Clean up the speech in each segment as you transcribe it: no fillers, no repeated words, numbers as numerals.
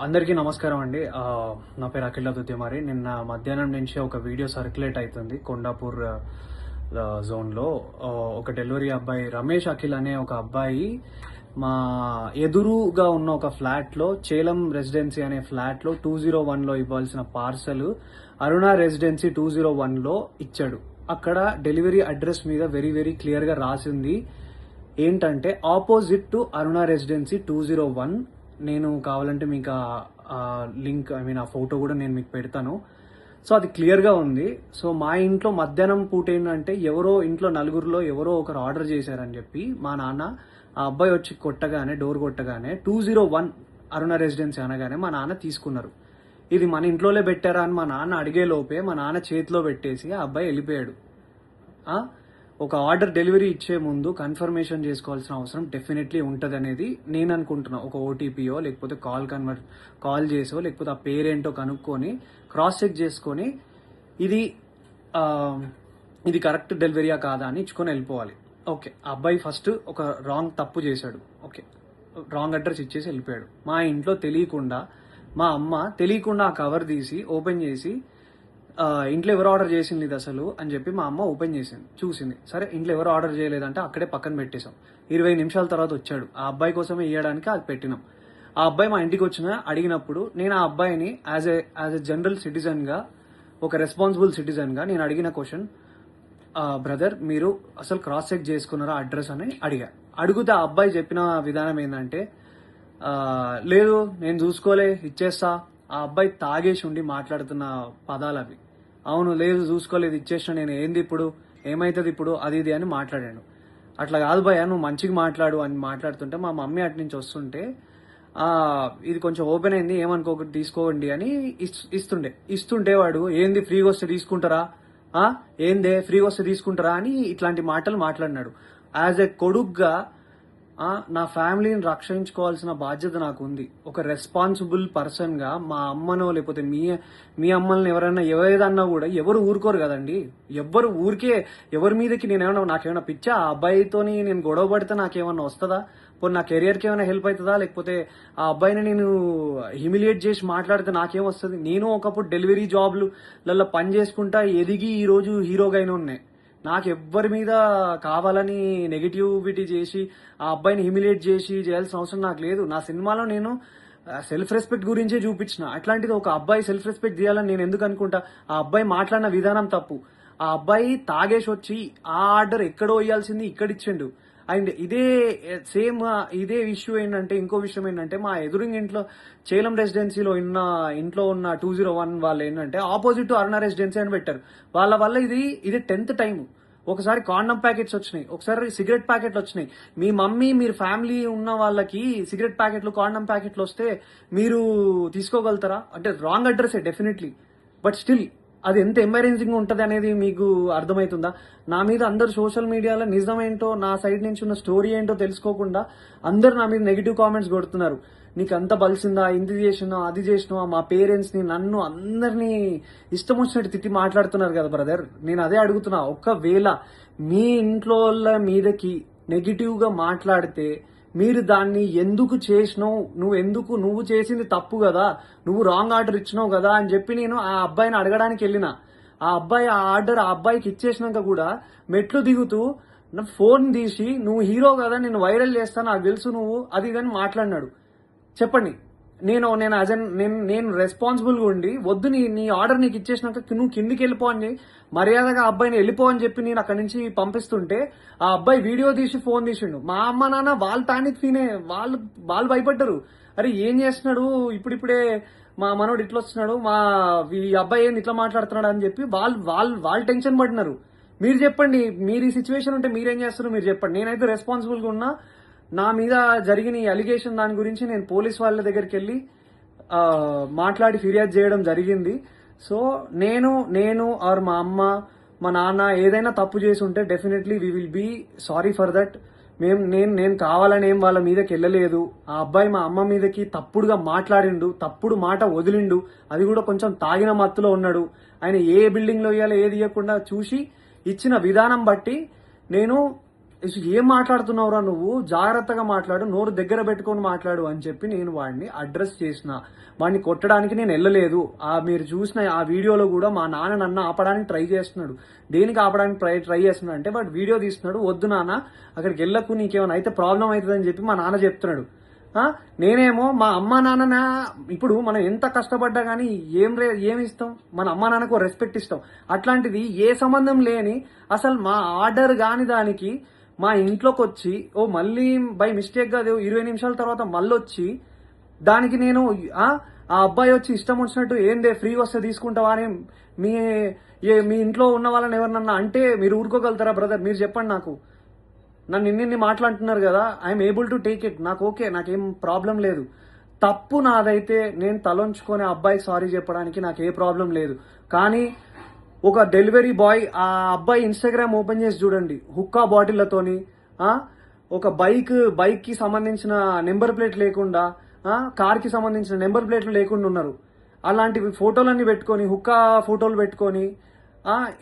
అందరికీ నమస్కారం అండి. నా పేరు అఖిల్ దుద్యమారి. నిన్న మధ్యాహ్నం నుంచి ఒక వీడియో సర్క్యులేట్ అవుతుంది కొండాపూర్ జోన్లో. ఒక డెలివరీ అబ్బాయి రమేష్ అఖిల్ అనే ఒక అబ్బాయి మా ఎదురుగా ఉన్న ఒక ఫ్లాట్లో, చేలం రెసిడెన్సీ అనే ఫ్లాట్లో 201లో ఇవ్వాల్సిన పార్సల్ అరుణ రెసిడెన్సీ 201లో ఇచ్చాడు. అక్కడ డెలివరీ అడ్రస్ మీద వెరీ వెరీ క్లియర్గా రాసింది ఏంటంటే ఆపోజిట్ టు అరుణ రెసిడెన్సీ 201. నేను కావాలంటే మీకు ఆ లింక్ ఆ ఫోటో కూడా నేను మీకు పెడతాను. సో అది క్లియర్గా ఉంది. సో మా ఇంట్లో మధ్యాహ్నం పూట ఏంటంటే ఇంట్లో నలుగురిలో ఎవరో ఒకరు ఆర్డర్ చేశారని చెప్పి మా నాన్న ఆ అబ్బాయి వచ్చి డోర్ కొట్టగానే 201 అరుణ రెసిడెన్సీ అనగానే మా నాన్న తీసుకున్నారు. ఇది మన ఇంట్లోనే పెట్టారా అని మా నాన్న అడిగే లోపే మా నాన్న చేతిలో పెట్టేసి ఆ అబ్బాయి వెళ్ళిపోయాడు. ఒక ఆర్డర్ డెలివరీ ఇచ్చే ముందు కన్ఫర్మేషన్ చేసుకోవాల్సిన అవసరం డెఫినెట్లీ ఉంటుంది అనేది నేను అనుకుంటున్నా. ఒక ఓటీపీయో లేకపోతే కాల్ చేసో లేకపోతే ఆ పేరేంటో కనుక్కొని క్రాస్ చెక్ చేసుకొని ఇది కరెక్ట్ డెలివరీయా కాదా అని ఇచ్చుకొని వెళ్ళిపోవాలి. ఓకే, ఆ అబ్బాయి ఫస్ట్ ఒక తప్పు చేశాడు. ఓకే, రాంగ్ అడ్రస్ ఇచ్చేసి వెళ్ళిపోయాడు. మా ఇంట్లో తెలియకుండా మా అమ్మ తెలియకుండా ఆ కవర్ తీసి ఓపెన్ చేసి ఇంట్లో ఎవరు ఆర్డర్ చేసింది ఇది అసలు అని చెప్పి మా అమ్మ ఓపెన్ చేసింది, చూసింది. సరే ఇంట్లో ఎవరు ఆర్డర్ చేయలేదంటే అక్కడే పక్కన పెట్టేశాం. 20 నిమిషాల తర్వాత వచ్చాడు. ఆ అబ్బాయి కోసమే ఇవ్వడానికి అది పెట్టినాం. ఆ అబ్బాయి మా ఇంటికి అడిగినప్పుడు నేను ఆ అబ్బాయిని యాజ్ ఎ జనరల్ సిటిజన్గా, ఒక రెస్పాన్సిబుల్ సిటిజన్గా నేను అడిగిన క్వశ్చన్, బ్రదర్ మీరు అసలు క్రాస్ చెక్ చేసుకున్నారా అడ్రస్ అని అడిగితే ఆ అబ్బాయి చెప్పిన విధానం ఏంటంటే, లేదు నేను చూసుకోలే ఇచ్చేస్తా. ఆ అబ్బాయి తాగేసి ఉండి మాట్లాడుతున్న పదాలు అవి. అవును, లేదు చూసుకోలేదు ఇచ్చేసిన, నేను ఏంది ఇప్పుడు, ఏమైతుంది ఇప్పుడు, అది ఇది అని మాట్లాడాను. అట్లా కాదు భయ్య, నువ్వు మంచిగా మాట్లాడు అని మాట్లాడుతుంటే మా మమ్మీ అటు నుంచి వస్తుంటే ఇది కొంచెం ఓపెన్ అయింది ఏమనుకోకటి తీసుకోండి అని ఇస్తుంటే వాడు ఏంది ఫ్రీగా వస్తే తీసుకుంటారా, ఏందే ఫ్రీగా వస్తే తీసుకుంటారా అని ఇట్లాంటి మాటలు మాట్లాడినాడు. యాజ్ ఎ కొడుగ్గా నా ఫ్యామిలీని రక్షించుకోవాల్సిన బాధ్యత నాకు ఉంది. ఒక రెస్పాన్సిబుల్ పర్సన్గా మా అమ్మనో లేకపోతే మీ అమ్మల్ని ఎవరేదన్నా కూడా ఎవరు ఊరుకోరు కదండి. ఎవరి మీదకి నాకేమైనా పిచ్చా, ఆ అబ్బాయితోని నేను గొడవ పడితే నాకేమన్నా వస్తుందా, పోనీ నా కెరియర్కి ఏమైనా హెల్ప్ అవుతుందా, లేకపోతే ఆ అబ్బాయిని నేను హ్యూమిలియేట్ చేసి మాట్లాడితే నాకేం వస్తుంది. నేను ఒకప్పుడు డెలివరీ జాబ్లలో పని చేసుకుంటా ఎదిగి ఈరోజు హీరోగా అయినా ఉన్నాయి. నాకు ఎవ్వరి మీద కావాలని నెగిటివిటీ చేసి ఆ అబ్బాయిని హ్యూమిలియేట్ చేయాల్సిన అవసరం నాకు లేదు. నా సినిమాలో నేను సెల్ఫ్ రెస్పెక్ట్ గురించే చూపించిన. అట్లాంటిది ఒక అబ్బాయి సెల్ఫ్ రెస్పెక్ట్ చేయాలని నేను ఎందుకు అనుకుంటా. ఆ అబ్బాయి మాట్లాడిన విధానం తప్పు. ఆ అబ్బాయి తాగేసి వచ్చి ఆ ఆర్డర్ ఎక్కడో ఇవ్వాల్సింది ఇక్కడ ఇచ్చిండు. అండ్ ఇదే ఇష్యూ ఏంటంటే, ఇంకో విషయం ఏంటంటే, మా ఎదురింగ్ ఇంట్లో చేలం రెసిడెన్సీలో ఇంట్లో ఉన్న 201 వాళ్ళు ఏంటంటే ఆపోజిట్ టు అరుణ రెసిడెన్సీ అని పెట్టారు. వాళ్ళ వల్ల ఇది 10th టైం. ఒకసారి కాండమ్ ప్యాకెట్స్ వచ్చినాయి, ఒకసారి సిగరెట్ ప్యాకెట్లు వచ్చినాయి. మీ మమ్మీ మీరు ఫ్యామిలీ ఉన్న వాళ్ళకి సిగరెట్ ప్యాకెట్లు కాండమ్ ప్యాకెట్లు వస్తే మీరు తీసుకోగలుగుతారా? అంటే wrong address definitely, but still అది ఎంత ఎంబరేజింగ్ ఉంటుంది అనేది మీకు అర్థమవుతుందా? నా మీద అందరు సోషల్ మీడియాలో నిజమేంటో, నా సైడ్ నుంచి ఉన్న స్టోరీ ఏంటో తెలుసుకోకుండా అందరు నా మీద నెగిటివ్ కామెంట్స్ కొడుతున్నారు. నీకు అంత బలిసిందా, ఇంది చేసినా అది చేసినా, మా పేరెంట్స్ని నన్ను అందరినీ ఇష్టం వచ్చినట్టు తిట్టి మాట్లాడుతున్నారు కదా బ్రదర్. నేను అదే అడుగుతున్నా, ఒకవేళ మీ ఇంట్లో వాళ్ళ మీదకి నెగిటివ్గా మాట్లాడితే మీరు దాన్ని ఎందుకు చేసినావు, నువ్వు చేసింది తప్పు కదా, నువ్వు రాంగ్ ఆర్డర్ ఇచ్చినావు కదా అని చెప్పి నేను ఆ అబ్బాయిని అడగడానికి వెళ్ళిన. ఆ అబ్బాయి ఆ ఆర్డర్ ఆ అబ్బాయికి ఇచ్చేసినాక కూడా మెట్లు దిగుతూ నా ఫోన్ తీసి నువ్వు హీరో కదా, నేను వైరల్ చేస్తా, నాకు తెలుసు నువ్వు అది ఇదని మాట్లాడినాడు. చెప్పండి, నేను రెస్పాన్సిబుల్గా ఉండి వద్దు నీ ఆర్డర్ నీకు ఇచ్చేసినాక నువ్వు కిందికి వెళ్ళిపో అని మర్యాదగా అబ్బాయిని వెళ్ళిపో అని చెప్పి నేను అక్కడి నుంచి పంపిస్తుంటే ఆ అబ్బాయి వీడియో తీసి ఫోన్ తీసిండు. మా అమ్మ నాన్న వాళ్ళు టానిక్ తినే వాళ్ళు భయపడ్డారు. అరే ఏం చేస్తున్నాడు ఇప్పుడిప్పుడే మా మనోడు ఇట్లా వస్తున్నాడు, ఈ అబ్బాయి ఏంది ఇట్లా మాట్లాడుతున్నాడు అని చెప్పి వాళ్ళు టెన్షన్ పడినారు. మీరు చెప్పండి, మీరు ఈ సిచ్యువేషన్ ఉంటే మీరేం చేస్తారు మీరు చెప్పండి. నేనైతే రెస్పాన్సిబుల్గా ఉన్నా. నా మీద జరిగిన ఈ అలిగేషన్ దాని గురించి నేను పోలీస్ వాళ్ళ దగ్గరికి వెళ్ళి మాట్లాడి ఫిర్యాదు చేయడం జరిగింది. సో నేను ఆర్ మా అమ్మ మా నాన్న ఏదైనా తప్పు చేసి ఉంటే definitely we will be sorry for that. నేను కావాలని ఏం వాళ్ళ మీదకి వెళ్ళలేదు. ఆ అబ్బాయి మా అమ్మ మీదకి తప్పుడుగా మాట్లాడిండు, తప్పుడు మాట వదిలిండు, అది కూడా కొంచెం తాగిన మత్తులో ఉన్నాడు. ఆయన ఏ బిల్డింగ్లో ఇవ్వాలో ఏది ఇవ్వకుండా చూసి ఇచ్చిన విధానం బట్టి నేను ఏం మాట్లాడుతున్నావురా నువ్వు, జాగ్రత్తగా మాట్లాడు, నోరు దగ్గర పెట్టుకొని మాట్లాడు అని చెప్పి నేను వాడిని అడ్రస్ చేసిన. వాడిని కొట్టడానికి నేను వెళ్ళలేదు. మీరు చూసిన ఆ వీడియోలో కూడా మా నాన్న నన్ను ఆపడానికి ట్రై చేస్తున్నాడు. దేనికి ఆపడానికి ట్రై చేస్తున్నాడు అంటే వాడు వీడియో తీస్తున్నాడు, వద్దు నాన్న అక్కడికి వెళ్ళకు, నీకేమైనా అయితే ప్రాబ్లం అవుతుందని చెప్పి మా నాన్న చెప్తున్నాడు. నేనేమో మా అమ్మా నాన్న, ఇప్పుడు మనం ఎంత కష్టపడ్డా కానీ ఏమి ఇస్తాం, మన అమ్మా నాన్నకు రెస్పెక్ట్ ఇస్తాం. అట్లాంటిది ఏ సంబంధం లేని అసలు మా ఆర్డర్ కాని దానికి మా ఇంట్లోకి వచ్చి మళ్ళీ బై మిస్టేక్ గా 20 నిమిషాల తర్వాత మళ్ళీ వచ్చి దానికి నేను ఆ అబ్బాయి వచ్చి ఇష్టం వచ్చినట్టు ఏందే ఫ్రీ వస్తే తీసుకుంటావా అని మీ ఇంట్లో ఉన్న వాళ్ళని ఎవరినన్నా అంటే మీరు ఊరుకోగలుగుతారా బ్రదర్? మీరు చెప్పండి నాకు. నన్ను ఇన్ని మాట్లాడుతున్నారు కదా, I'm able to take it. నాకు ఓకే, నాకేం ప్రాబ్లం లేదు. తప్పు నాదైతే నేను తలొంచుకొని అబ్బాయికి సారీ చెప్పడానికి నాకు ఏ ప్రాబ్లం లేదు. కానీ ఒక డెలివరీ బాయ్ ఆ అబ్బాయి ఇన్స్టాగ్రామ్ ఓపెన్ చేసి చూడండి, హుక్కా బాటిళ్లతోని ఒక బైక్ కి సంబంధించిన నెంబర్ ప్లేట్ లేకుండా, కార్ కి సంబంధించిన నెంబర్ ప్లేట్లు లేకుండా ఉన్నారు. అలాంటివి ఫోటోలన్నీ పెట్టుకొని, హుక్కా ఫోటోలు పెట్టుకొని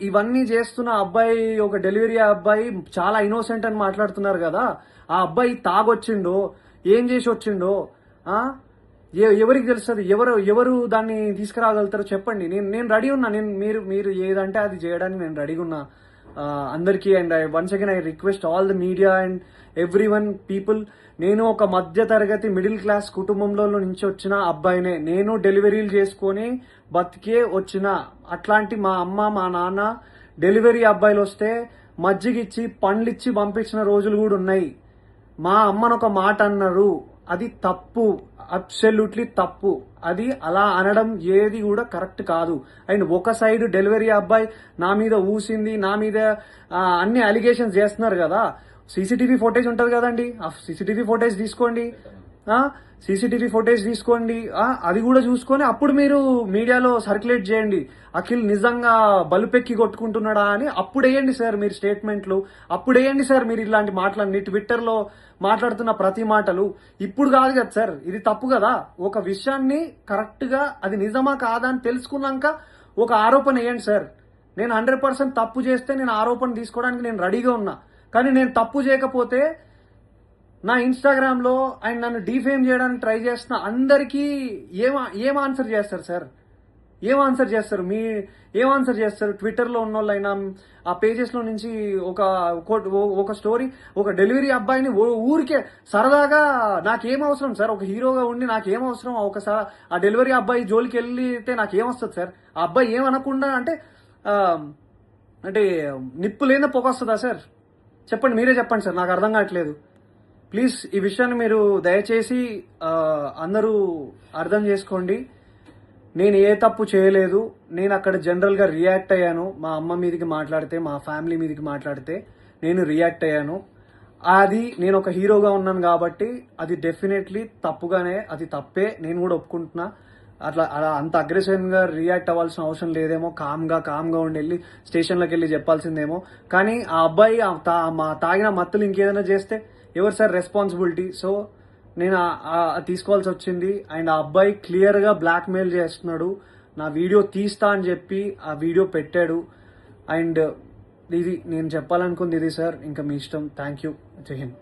ఇవన్నీ చేస్తున్న అబ్బాయి, ఒక డెలివరీ అబ్బాయి చాలా ఇన్నోసెంట్ అని మాట్లాడుతున్నారు కదా. ఆ అబ్బాయి తాగొచ్చిండో ఏం చేసి వచ్చిండో ఎవరికి తెలుస్తుంది? ఎవరు దాన్ని తీసుకురాగలుగుతారో చెప్పండి. నేను రెడీ ఉన్నా. మీరు ఏదంటే అది చేయడానికి నేను రెడీగా ఉన్నా అందరికీ. And once again I request all the media and every one people, నేను ఒక మధ్య తరగతి మిడిల్ క్లాస్ కుటుంబంలో నుంచి వచ్చిన అబ్బాయినే. నేను డెలివరీలు చేసుకొని బతికే వచ్చిన. అట్లాంటి మా అమ్మ మా నాన్న డెలివరీ అబ్బాయిలు వస్తే మజ్జిగిచ్చి పండ్లిచ్చి పంపించిన రోజులు కూడా ఉన్నాయి. మా అమ్మను ఒక మాట అన్నారు, అది తప్పు, అబ్సల్యూట్లీ తప్పు. అది అలా అనడం ఏది కూడా కరెక్ట్ కాదు. అండ్ ఒక సైడ్ డెలివరీ అబ్బాయి నా మీద ఊసింది, నా మీద అన్ని అలిగేషన్స్ చేస్తున్నారు కదా. సీసీటీవీ ఫుటేజ్ ఉంటది కదండి, ఆ సీసీటీవీ ఫుటేజ్ తీసుకోండి. సీసీటీవీ ఫుటేజ్ తీసుకోండి, అది కూడా చూసుకొని అప్పుడు మీరు మీడియాలో సర్క్యులేట్ చేయండి. అఖిల్ నిజంగా బలుపెక్కి కొట్టుకుంటున్నాడా అని అప్పుడు వేయండి సార్ మీరు స్టేట్మెంట్లు. అప్పుడు వేయండి సార్ మీరు ఇలాంటి మాటలన్నీ ట్విట్టర్లో మాట్లాడుతున్న ప్రతి మాటలు. ఇప్పుడు కాదు కదా సార్, ఇది తప్పు కదా. ఒక విషయాన్ని కరెక్ట్ గా అది నిజమా కాదా అని తెలుసుకున్నాక ఒక ఆరోపణ వేయండి సార్. నేను 100% తప్పు చేస్తే నేను ఆరోపణ తీసుకోవడానికి నేను రెడీగా ఉన్నా. కానీ నేను తప్పు చేయకపోతే నా ఇన్స్టాగ్రామ్ లో ఆయన నన్ను డిఫేమ్ చేయడానికి ట్రై చేస్తున్న అందరికీ ఏం ఆన్సర్ చేస్తారు సార్? ఏం ఆన్సర్ చేస్తారు? ఏం ఆన్సర్ చేస్తారు? ట్విట్టర్లో ఉన్న వాళ్ళైనా ఆ పేజెస్ లో నుంచి ఒక స్టోరీ, ఒక డెలివరీ అబ్బాయిని ఊరికే సరదాగా, నాకేం అవసరం సార్? ఒక హీరోగా ఉండి నాకేం అవసరం? ఒకసారి ఆ డెలివరీ అబ్బాయి జోలికి వెళ్తే నాకేం వస్తుంది సార్? ఆ అబ్బాయి ఏమనకుండా అంటే నిప్పు లేదా పొగ వస్తుందా సార్? చెప్పండి, మీరే చెప్పండి సార్, నాకు అర్థం కావట్లేదు. ప్లీజ్ ఈ విషయాన్ని మీరు దయచేసి అందరూ అర్థం చేసుకోండి. నేను ఏ తప్పు చేయలేదు. నేను అక్కడ జనరల్గా రియాక్ట్ అయ్యాను. మా అమ్మ మీదకి మాట్లాడితే, మా ఫ్యామిలీ మీదకి మాట్లాడితే నేను రియాక్ట్ అయ్యాను. అది నేను ఒక హీరోగా ఉన్నాను కాబట్టి అది డెఫినెట్లీ తప్పుగానే, అది తప్పే, నేను కూడా ఒప్పుకుంటున్నా. అలా అంత అగ్రెసివ్గా రియాక్ట్ అవ్వాల్సిన అవసరం లేదేమో. కామ్గా ఉండి వెళ్ళి స్టేషన్లోకి వెళ్ళి చెప్పాల్సిందేమో. కానీ ఆ అబ్బాయి తాగిన మత్తులు ఇంకేదైనా చేస్తే ఎవరు సార్ రెస్పాన్సిబిలిటీ? సో నేను తీసుకోవాల్సి వచ్చింది. అండ్ ఆ అబ్బాయి క్లియర్ గా బ్లాక్ మెయిల్ చేస్తున్నాడు. నా వీడియో తీస్తా అని చెప్పి ఆ వీడియో పెట్టాడు. అండ్ ఇది నేను చెప్పాలనుకుంది ఇది సార్. ఇంకా మీ ఇష్టం. Thank you. జై హింద్.